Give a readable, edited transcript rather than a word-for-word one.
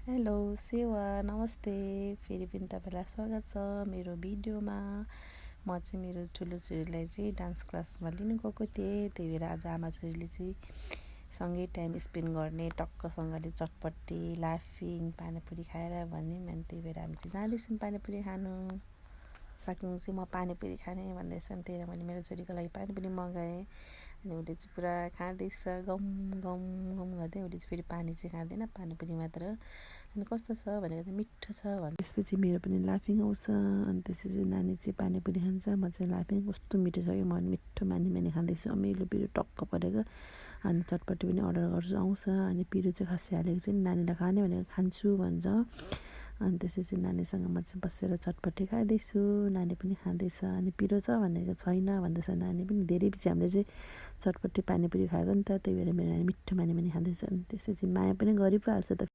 Hello सेवा नमस्ते फेरि पनि तपाईँलाई स्वागत छ मेरो भिडियोमा। म चाहिँ मेरो ठुलो छोरीलाई चाहिँ डान्स क्लासमा लिनु गएको थिएँ। त्यही भएर आज आमा छोरीले चाहिँ सँगै टाइम स्पेन्ड गर्ने टक्कसँगले चटपटी लाफिङ पानीपुरी खाएर भन्यौँ। अनि त्यही भएर हामी चाहिँ जाँदैछौँ पानीपुरी खानु। साक्नु चाहिँ म पानीपुरी खाने भन्दैछ नि, त्यही भएर मैले मेरो छोरीको लागि पानीपुरी मगाएँ। अनि उसले चाहिँ पुरा खाँदैछ गम गम गम गर्दै। उसले चाहिँ फेरि पानी चाहिँ खाँदैन, पानीपुरी मात्र। अनि कस्तो छ भनेको त मिठो छ भने त्यसपछि मेरो पनि लाफिङ आउँछ। अनि त्यसपछि नानी चाहिँ पानीपुरी खान्छ, म चाहिँ लाफिङ। कस्तो मिठो छ कि म मिठो मानी मानी खाँदैछु, अमिलो पिरो टक्क परेको। अनि चटपटी पनि अर्डर गर्छु आउँछ। अनि पिरो चाहिँ खासै हालेको चाहिँ नानीलाई खाने भनेको खान्छु भन्छ। अनि त्यसपछि नानीसँग म चाहिँ बसेर चटपटी खाँदैछु, नानी पनि खाँदैछ। अनि पिरो छ भनेको छैन भन्दैछ नानी पनि। धेरै पछि हामीले चाहिँ चटपटी पानीपुरी खाएको नि त, त्यही भएर मेरो नानी मिठो मानी मानी खाँदैछ। अनि त्यसपछि माया पनि गरि पो हाल्छ त।